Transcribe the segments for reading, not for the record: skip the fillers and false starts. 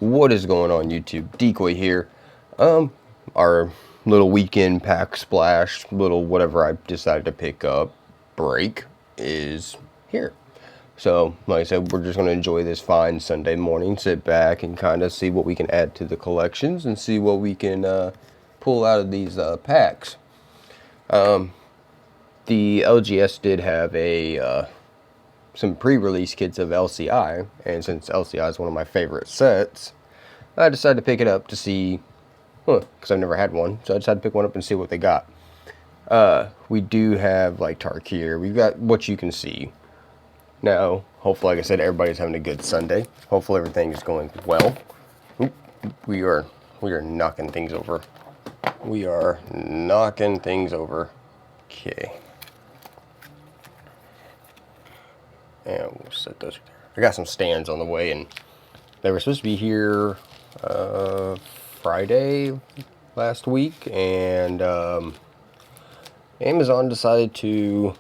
What is going on YouTube? Decoy here. Our little weekend pack splash, little whatever I decided to pick up break is here. So, like I said, we're just going to enjoy this fine Sunday morning, sit back and kind of see what we can add to the collections and see what we can pull out of these packs. The LGS did have some pre-release kits of LCI, and since LCI is one of my favorite sets, I decided to pick it up to see, because I've never had one, so I decided to pick one up and see what they got. We do have like Tarkir. We've got what you can see. Now, hopefully, like I said, everybody's having a good Sunday. Hopefully, everything is going well. Oop, we are knocking things over. We are knocking things over. Okay. And we'll set those there. I got some stands on the way, and they were supposed to be here Friday last week, and Amazon decided to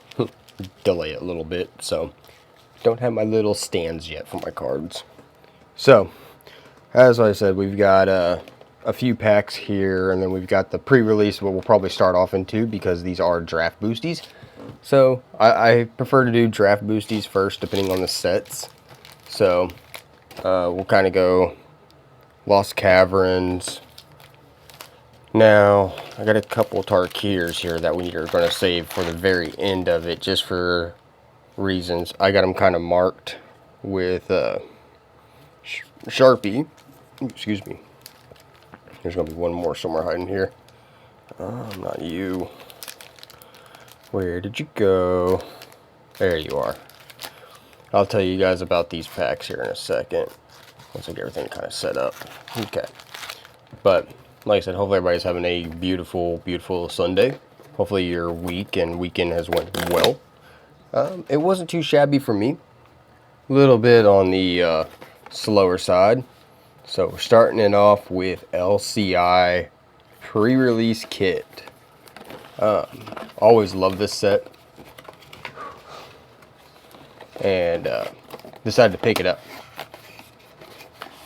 delay it a little bit, so don't have my little stands yet for my cards. So, as I said, we've got a few packs here, and then we've got the pre-release, what we'll probably start off into, because these are draft boosties. So, I prefer to do draft boosties first, depending on the sets. So, we'll kind of go Lost Caverns. Now, I got a couple Tarkirs here that we are going to save for the very end of it, just for reasons. I got them kind of marked with Sharpie. Excuse me. There's going to be one more somewhere hiding here. Not you. Where did you go? There you are. I'll tell you guys about these packs here in a second, once I get everything kind of set up. Okay. But, like I said, hopefully everybody's having a beautiful, beautiful Sunday. Hopefully your week and weekend has went well. It wasn't too shabby for me. A little bit on the slower side. So we're starting it off with LCI pre-release kit. Always love this set. And decided to pick it up.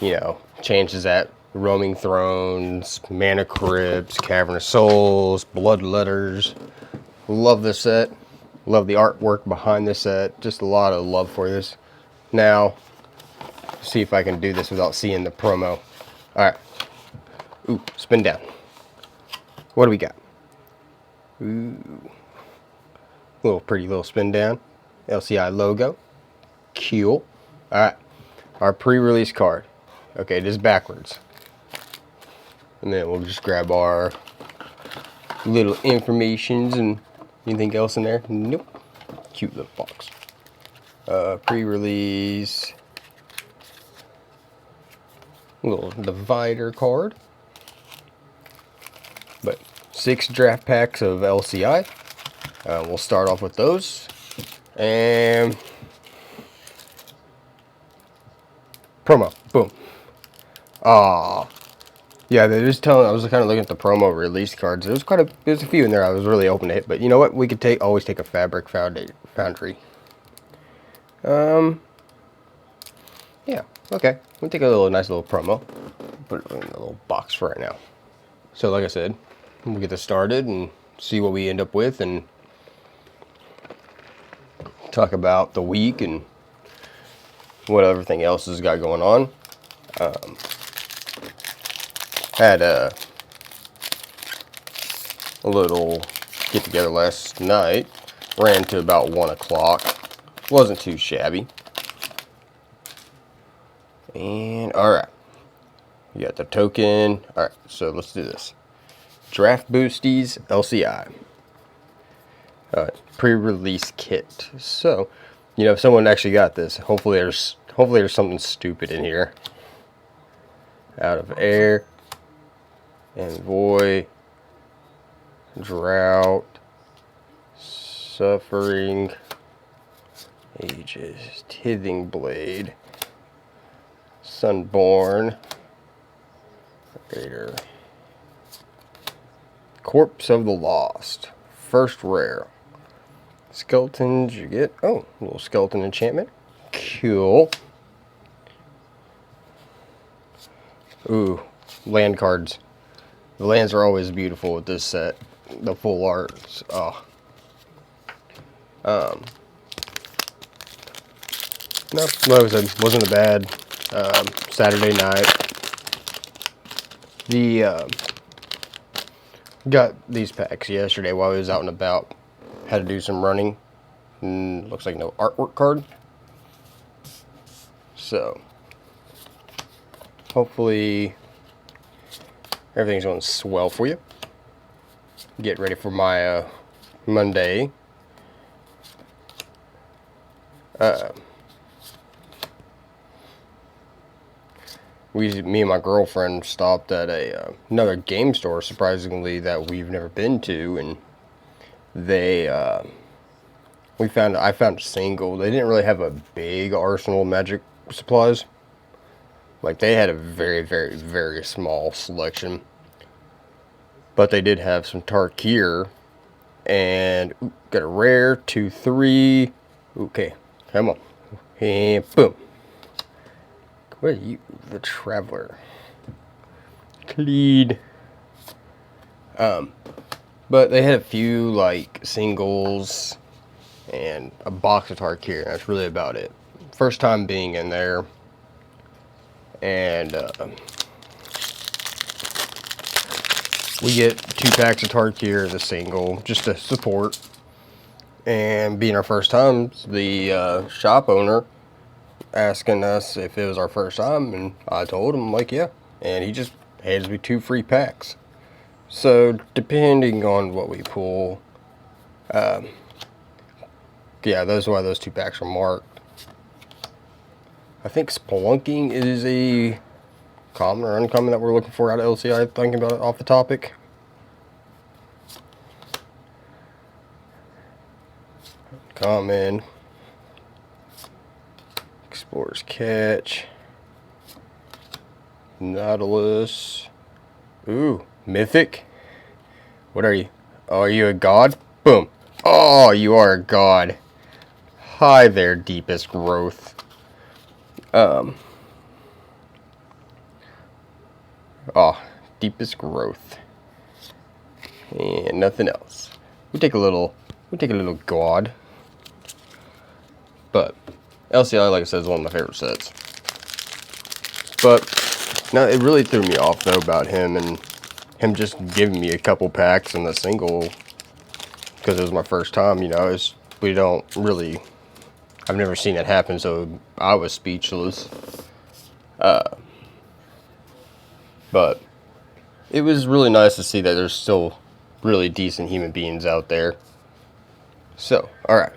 You know, chances at Roaming Thrones, Mana Crypts, Cavern of Souls, Blood Letters. Love this set. Love the artwork behind this set. Just a lot of love for this. Now, see if I can do this without seeing the promo. Alright. Ooh, spin down. What do we got? Ooh. Little pretty little spin down. LCI logo. Cool. Alright. Our pre-release card. Okay, it is backwards. And then we'll just grab our little informations and anything else in there. Nope. Cute little box. Pre-release. Little divider card. But 6 draft packs of LCI. We'll start off with those. And promo. Boom. Yeah, they just telling. I was kind of looking at the promo release cards. There's a few in there I was really hoping to hit, but you know what? We could always take a Fabric Foundry. Yeah, okay. We'll take a nice little promo. Put it in a little box for right now. So, like I said, we'll get this started and see what we end up with, and talk about the week and what everything else has got going on. Had a little get together last night. Ran to about 1 o'clock. Wasn't too shabby. And alright. We got the token. Alright, so let's do this. Draft Boosties LCI. Pre-release kit. So, you know, if someone actually got this, hopefully there's something stupid in here. Out of Air, Envoy, Drought, Suffering, Ages, Tithing Blade, Sunborn, Raider, Corpse of the Lost, first rare. Skeletons you get. Oh, a little skeleton enchantment. Cool. Ooh, land cards. The lands are always beautiful with this set. The full arts. Oh. No, like I said, wasn't a bad Saturday night. Got these packs yesterday while I was out and about. Had to do some running. Looks like no artwork card. So, hopefully everything's going swell for you. Get ready for my Monday. Me and my girlfriend stopped at another game store, surprisingly, that we've never been to, and I found a single. They didn't really have a big arsenal of Magic supplies. Like, they had a very, very, very small selection. But they did have some Tarkir. And got a rare, 2/3. Okay, come on. And boom. Where are you? The Traveler. Cleed. But they had a few, like, singles and a box of Tarkir. That's really about it. First time being in there. And we get 2 packs of Tarkir as a single, just to support. And being our first time, the shop owner asking us if it was our first time, and I told him, like, yeah. And he just hands me 2 free packs. So, depending on what we pull, yeah, that's why those 2 packs are marked. I think Spelunking is a common or uncommon that we're looking for out of LCI, thinking about it off the topic. Common. Explorer's Catch. Nautilus. Ooh, Mythic. What are you? Oh, are you a god? Boom. Oh, you are a god. Hi there, Deepest Growth. Oh, Deepest Growth. And nothing else. We take a little god. But LCI, like I said, is one of my favorite sets. But no, it really threw me off though about him and him just giving me a couple packs in the single, because it was my first time. You know, we don't really. I've never seen it happen, so I was speechless. But it was really nice to see that there's still really decent human beings out there. So, alright.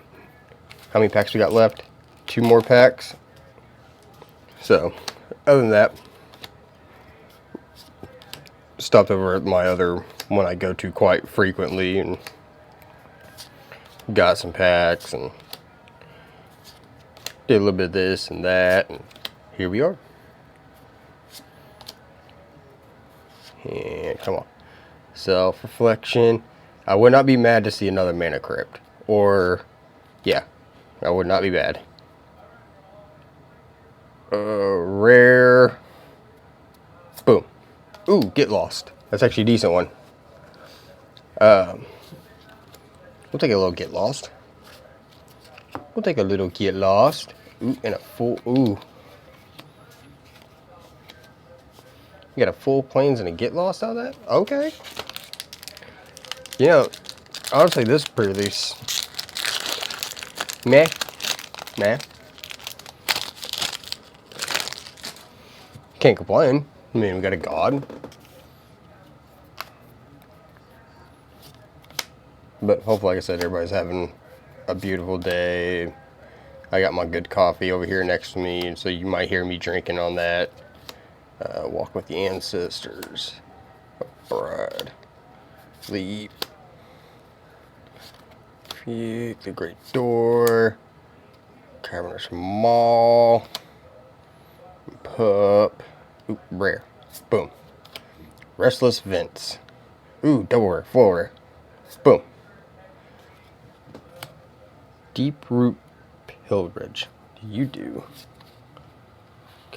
How many packs we got left? 2 more packs. So, other than that, stopped over at my other one I go to quite frequently and got some packs and did a little bit of this and that, and here we are. And come on. Self-reflection. I would not be mad to see another Mana Crypt. Or, yeah, I would not be bad. Rare. Boom. Ooh, Get Lost. That's actually a decent one. We'll take a little Get Lost. We'll take a little Get Lost. Ooh, and a full, ooh. You got a full Plains and a Get Lost out of that? Okay. You know, honestly, this pre-release, meh. Can't complain. I mean, we got a god. But hopefully, like I said, everybody's having a beautiful day. I got my good coffee over here next to me, so you might hear me drinking on that. Walk with the Ancestors. Bride. Sleep. Peak. The Great Door. Cavernous Maw. Pup. Ooh, rare. Boom. Restless Vents. Ooh, double rare. Full rare. Boom. Deep Root Pilgrimage. What do you do?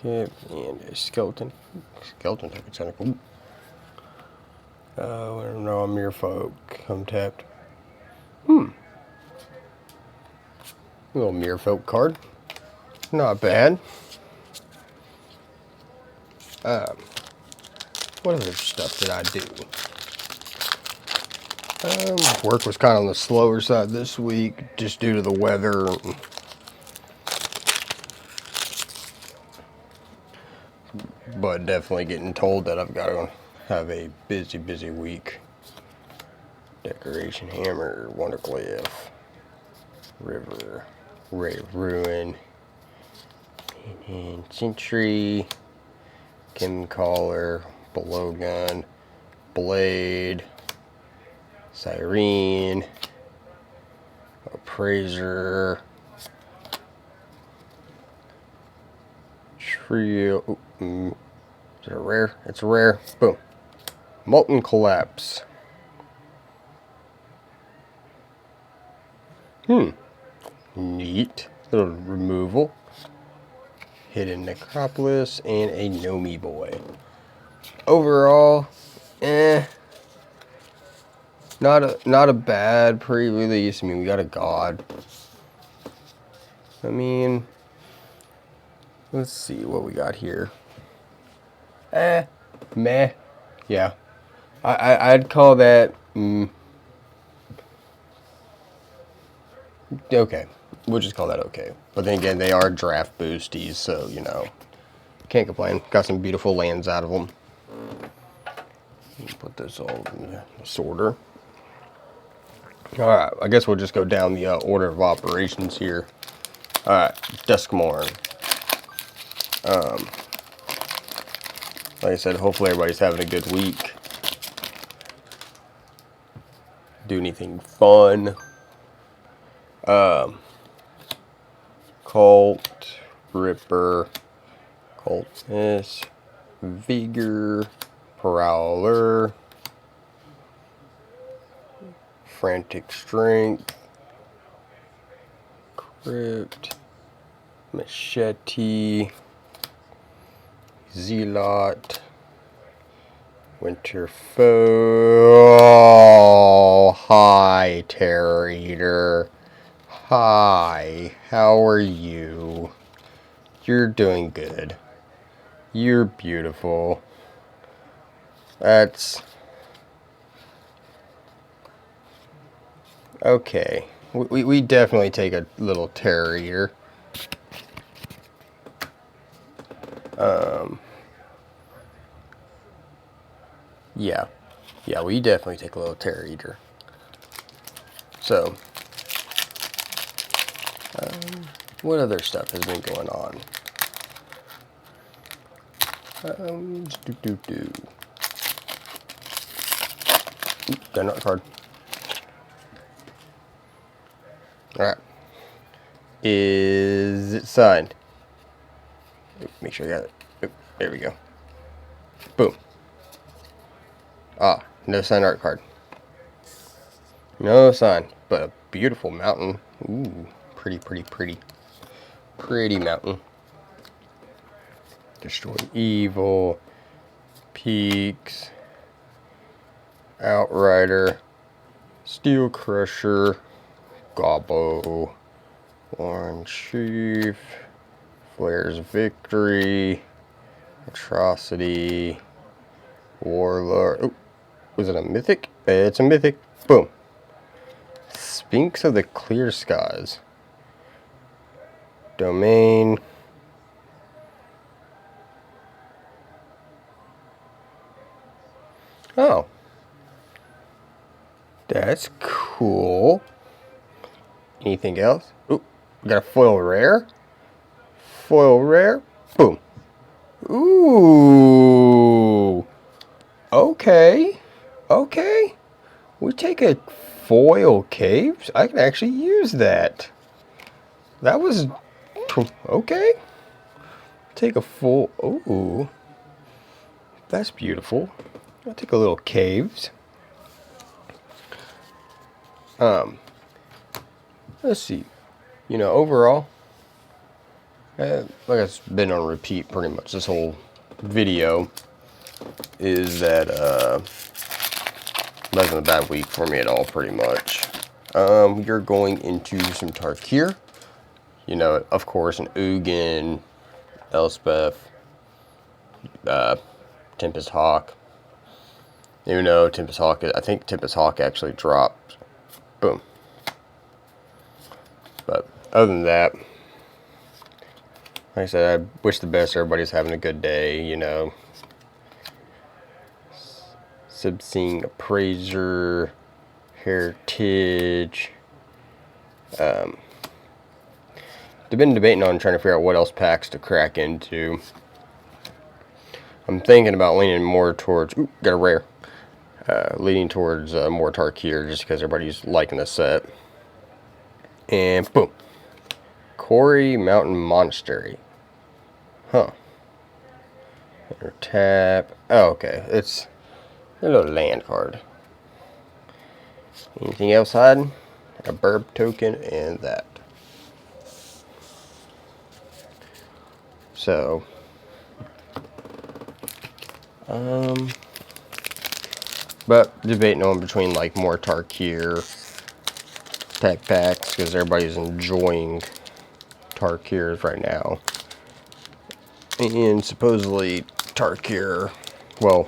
kit, and a skeleton. Skeleton type of sounded cool. I don't know, Merfolk. Untapped. Little Merfolk card. Not bad. What other stuff did I do? Work was kind of on the slower side this week, just due to the weather. But definitely getting told that I've got to have a busy week. Decoration Hammer, Wondercliff, River, Ray of Ruin, and Sentry, Kim Collar, Blowgun, Blade, Cyrene, Appraiser, Trio. Is it a rare? It's a rare. Boom. Molten Collapse. Neat. Little removal. Hidden Necropolis and a Nomi Boy. Overall, not a bad pre-release. I mean, we got a God. I mean, let's see what we got here. Meh. Yeah. I'd call that okay. We'll just call that okay. But then again, they are draft boosties, so, you know, can't complain. Got some beautiful lands out of them. Put this all in the sorter. Alright, I guess we'll just go down the order of operations here. Alright, Duskmourn. Like I said, hopefully everybody's having a good week. Do anything fun. Cult, Ripper, Cultist, Vigor, Prowler, Frantic Strength, Crypt, Machete, Zealot, Winterfoe. Oh, hi, Terror Eater. Hi, how are you? You're doing good. You're beautiful. That's okay. We definitely take a little Terror Eater. Yeah, we definitely take a little Terror Eater. So, what other stuff has been going on? Got another card. Alright. Is it signed? Make sure I got it. There we go. Boom. Ah, no signed art card. No sign, but a beautiful mountain. Ooh, pretty. Pretty mountain. Destroy Evil. Peaks. Outrider. Steel Crusher. Gobbo. Orange Chief. Flare's Victory. Atrocity. Warlord. Oh, was it a mythic? It's a mythic. Boom. Sphinx of the Clear Skies. Domain. Oh. That's cool. Anything else? Ooh, we got a foil rare. Foil rare. Boom. Ooh. Okay. Okay. We take a foil caves. I can actually use that. That was okay. Take a full. Ooh. That's beautiful. I'll take a little caves. Let's see. You know, overall, like it's been on repeat pretty much this whole video, is that wasn't a bad week for me at all, pretty much. You're going into some Tarkir. You know, of course, an Ugin, Elspeth, Tempest Hawk. Even though Tempest Hawk, I think Tempest Hawk actually dropped. Boom. But other than that, like I said, I wish the best. Everybody's having a good day, you know. Subsing Appraiser, Heritage. They've been debating on trying to figure out what else packs to crack into. I'm thinking about leaning more towards, ooh, got a rare. Leaning towards more Tarkir just because everybody's liking the set. And boom. Quarry Mountain Monastery. Huh. Or tap. Oh, okay. It's a little land card. Anything else hiding? A burb token and that. So, but debating on between like more Tarkir tech packs because everybody's enjoying Tarkirs right now. And supposedly Tarkir, well,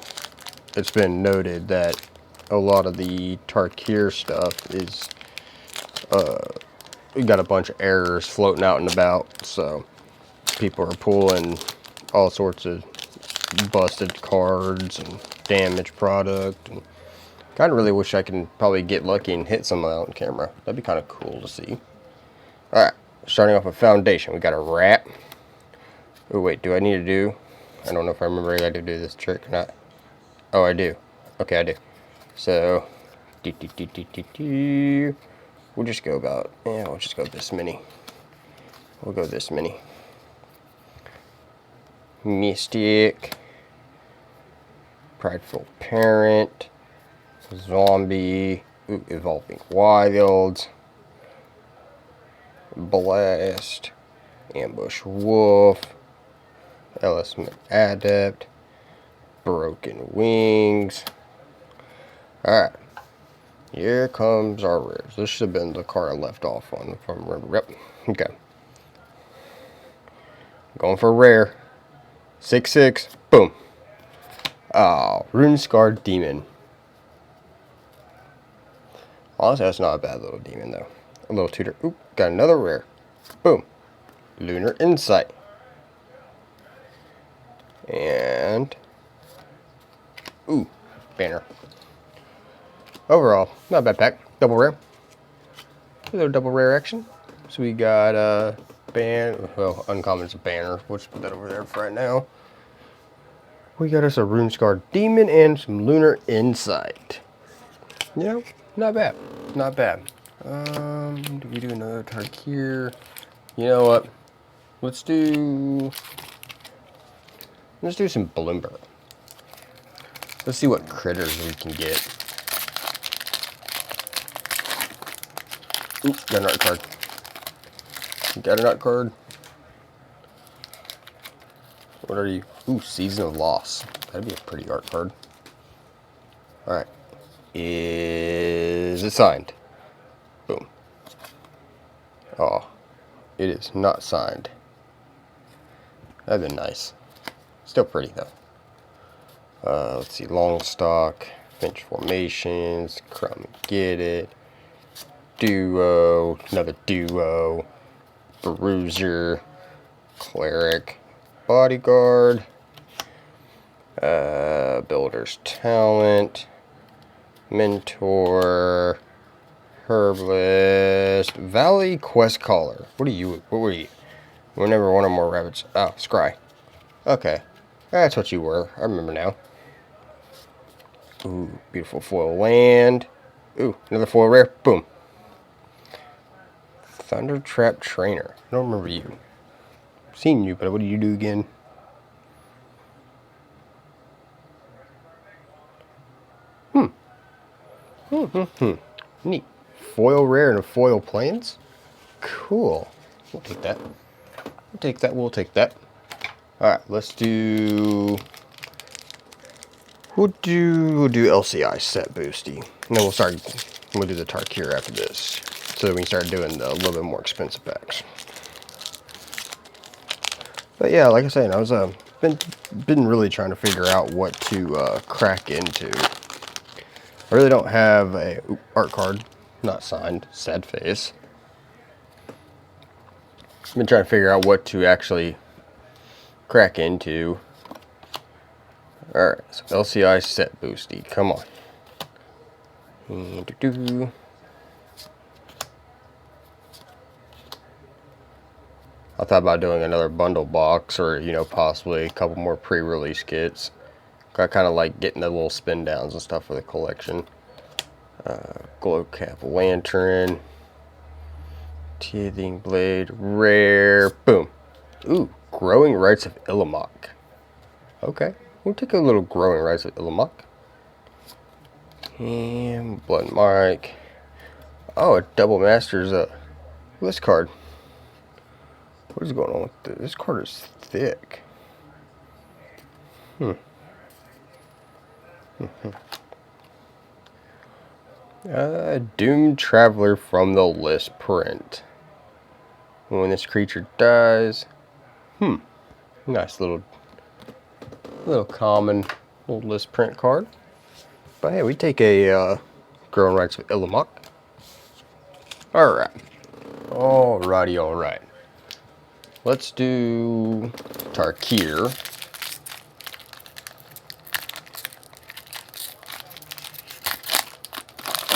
it's been noted that a lot of the Tarkir stuff is, we got a bunch of errors floating out and about, so people are pulling all sorts of busted cards and damaged product. And kind of really wish I can probably get lucky and hit some of that on camera. That'd be kind of cool to see. Alright, starting off with Foundation, we got a rat. Oh wait, do I need to do? I don't know if I remember I got to do this trick or not. Oh, I do. Okay, I do. So, we'll just go about, yeah, we'll just go this many. We'll go this many. Mystic. Prideful Parent. Zombie. Ooh, Evolving Wilds. Blast. Ambush Wolf. Element Adept. Broken Wings. Alright. Here comes our rares. This should have been the card I left off on, if I remember. Yep. Okay. Going for a rare. 6/6. Boom. Oh, Runescarred Demon. Honestly, that's not a bad little demon, though. A little tutor. Oop, got another rare. Boom. Lunar Insight. And, ooh, banner. Overall, not a bad pack. Double rare. A little double rare action. So we got well, uncommon's a banner. We'll just put that over there for right now. We got us a Runescarred Demon and some Lunar Insight. You know, not bad. Not bad. Do we do another Tarkir? You know what? Let's do some Blimber. Let's see what critters we can get. Ooh, got an art card. Got an art card. What are you? Ooh, Season of Loss. That'd be a pretty art card. Alright. Is it signed? Boom. Oh, it is not signed. That'd be nice. Still pretty though. Let's see, Longstock, Finch Formations, Crumb Get It, Duo, another Duo, Bruiser, Cleric, Bodyguard, Builder's Talent, Mentor, Herbalist, Valley Quest Caller. What were you? We're never one or more rabbits. Oh, Scry. Okay. That's what you were. I remember now. Ooh, beautiful foil land. Ooh, another foil rare. Boom. Thundertrap Trainer. I don't remember you. I've seen you, but what do you do again? Neat. Foil rare and a foil plains? Cool. We'll take that. We'll take that. We'll take that. All right, let's do. We'll do LCI set boosty, and then we'll do the Tarkir after this, so that we can start doing the little bit more expensive packs. But yeah, like I said, I was been really trying to figure out what to crack into. I really don't have a art card, not signed, sad face. I've been trying to figure out what to actually crack into. Alright, so LCI set boosty, come on. I thought about doing another bundle box, or, you know, possibly a couple more pre-release kits. I kind of like getting the little spin downs and stuff for the collection. Glow cap lantern. Teething blade, rare, boom. Ooh, growing rights of Illamoc. Okay, we'll take a little growing rights of Illamoc. And Blood Mark. Oh, a double masters list card. What is going on with this? This card is thick. Doomed Traveler from the list print. When this creature dies, nice little common little list print card. But hey, we take a growing rights of Illamoc. Alright. Alright. Let's do Tarkir.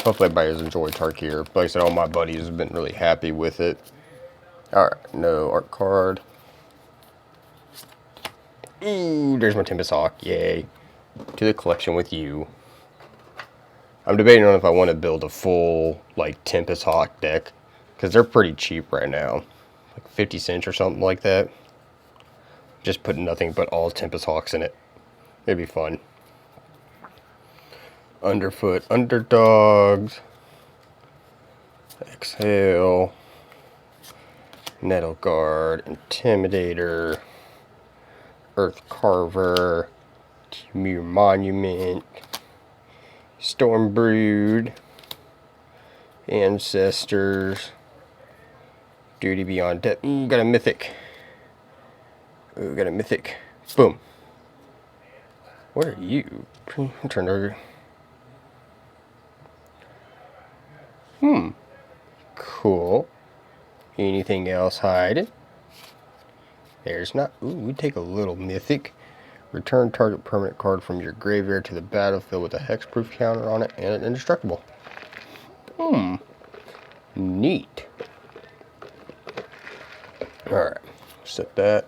Hopefully everybody has enjoyed Tarkir. Like I said, all my buddies have been really happy with it. Alright, no art card. Ooh, there's my Tempest Hawk. Yay. To the collection with you. I'm debating on if I want to build a full, like, Tempest Hawk deck. Because they're pretty cheap right now. Like 50 cents or something like that. Just put nothing but all Tempest Hawks in it. It'd be fun. Underfoot, Underdogs. Exhale. Nettle Guard, Intimidator. Earth Carver. Temur Monument. Stormbrood. Ancestors. Duty Beyond Death. Ooh, got a mythic. Ooh, got a mythic. Boom. What are you? Turn over. Cool. Anything else hiding? There's not. Ooh, we take a little mythic. Return target permanent card from your graveyard to the battlefield with a hexproof counter on it and an indestructible. Neat. Alright. Set that.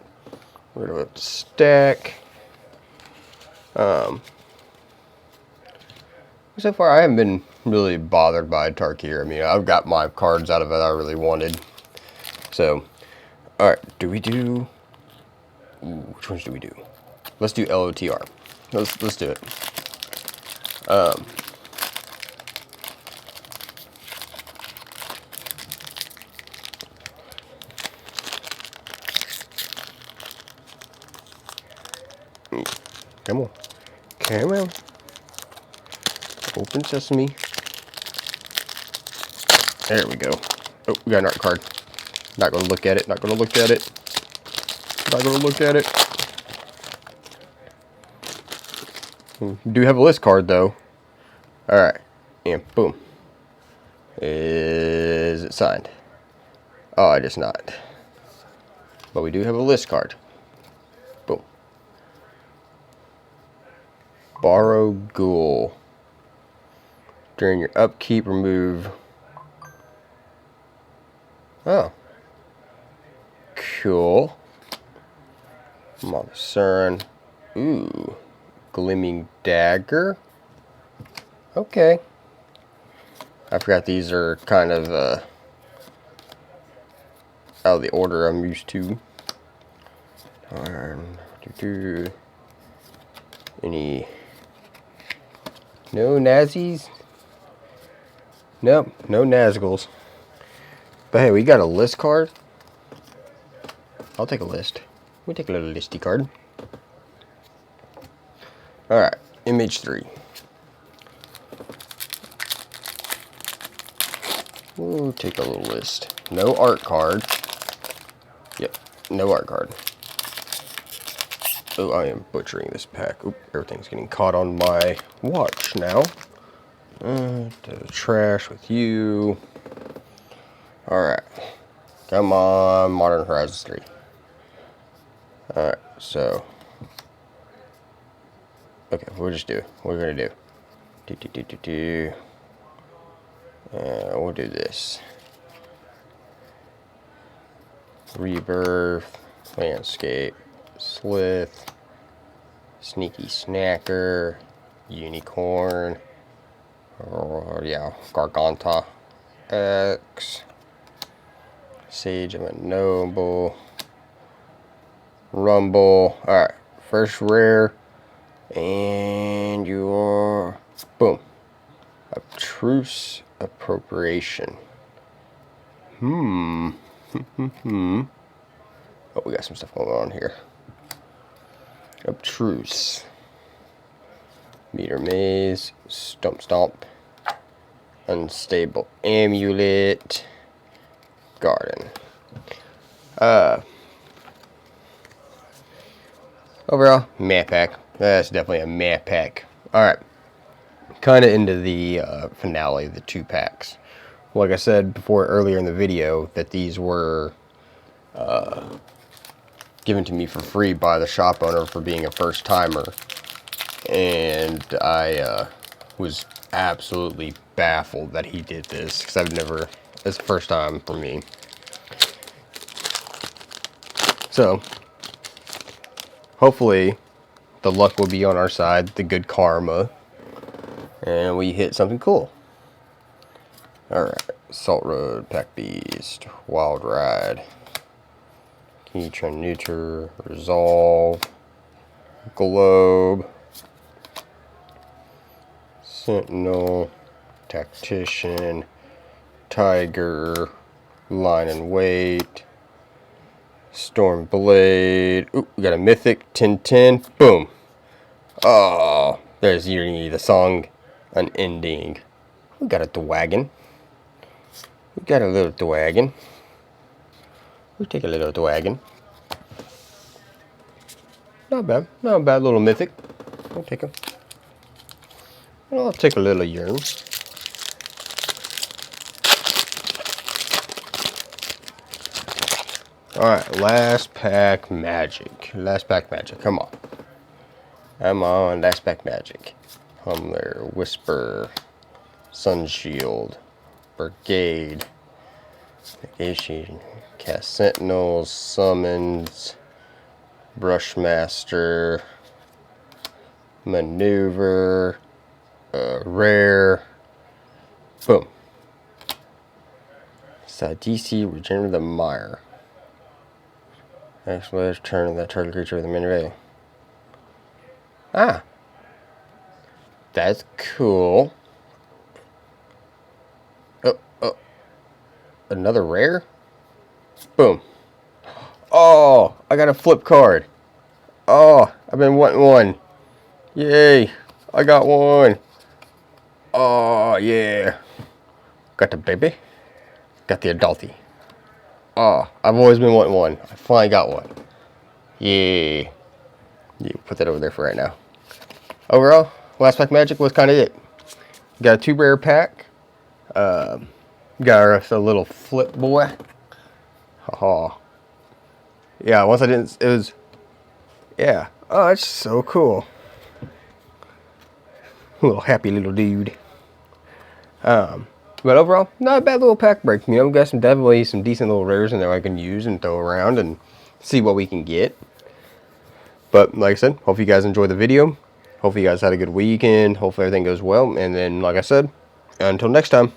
Rid of it. Stack. So far, I haven't been really bothered by Tarkir. I mean, I've got my cards out of it I really wanted. So, alright, do we do... Ooh, which ones do we do? Let's do LOTR. Let's do it. Come on. Come on. Open sesame. There we go. Oh, we got an art card. Not gonna look at it. Not gonna look at it. Not gonna look at it. We do have a list card though. Alright. And boom. Is it signed? Oh, it is not. But we do have a list card. Boom. Borrow Ghoul. During your upkeep, remove. Oh. Cool. Mother Cern. Ooh. Gleaming Dagger. Okay. I forgot these are kind of out of the order I'm used to. Any... No Nazis? Nope, no Nazguls. But hey, we got a list card. I'll take a list. We take a little listy card. Alright, MH3. We'll take a little list. No art card. Yep, no art card. Oh, I am butchering this pack. Oop, everything's getting caught on my watch now. The trash with you. Alright. Come on, Modern Horizons 3. Alright, so. Okay, we'll just do it. What we're gonna do. We'll do this. Rebirth, Landscape, Slith, Sneaky Snacker, Unicorn, Garganta X, Sage of a Noble, Rumble. Alright, first rare, and your boom. Obtruse Appropriation. Oh, we got some stuff going on here. Obtruse. Meter Maze. Stomp. Unstable Amulet. Garden. Overall, map pack. That's definitely a map pack. Alright. Kind of into the finale of the 2 packs. Like I said before earlier in the video, that these were given to me for free by the shop owner for being a first timer, and I was absolutely baffled that he did this, because it's the first time for me. So hopefully the luck will be on our side, the good karma, and we hit something cool. Alright, Salt Road, Pack Beast, Wild Ride, Keytron Neuter, Resolve, Globe, Sentinel, Tactician, Tiger, Line and Wait, Storm Blade. Ooh, we got a Mythic, 1010, boom. Oh, there's the song Unending. We got a Dwagon. We got a little Dwagon. We'll take a little Dwagon. Not bad. Not a bad little Mythic. I'll take him. I'll take a little Yearn. Alright, last pack magic. Last pack magic. Come on. Come on, last pack magic. Humbler, Whisper, Sunshield, Brigade, Negation, Cast Sentinels, Summons, Brushmaster, Maneuver, Rare, boom. Sadisi, Regenerative the Mire. Actually, turn that target creature with a mineral. Ah, that's cool. Oh, another rare? Boom. Oh, I got a flip card. Oh, I've been wanting one. Yay, I got one. Oh, yeah. Got the baby. Got the adulty. Oh, I've always been wanting one. I finally got one. Yeah. You put that over there for right now. Overall, last pack magic was kind of it. Got a 2 rare pack. Got us a little flip boy. Oh. Yeah, once I didn't, it was, yeah. Oh, it's so cool. Little happy little dude. But overall, not a bad little pack break. You know, we got definitely some decent little rares in there I can use and throw around and see what we can get. But like I said, hope you guys enjoyed the video. Hopefully you guys had a good weekend. Hopefully everything goes well. And then, like I said, until next time.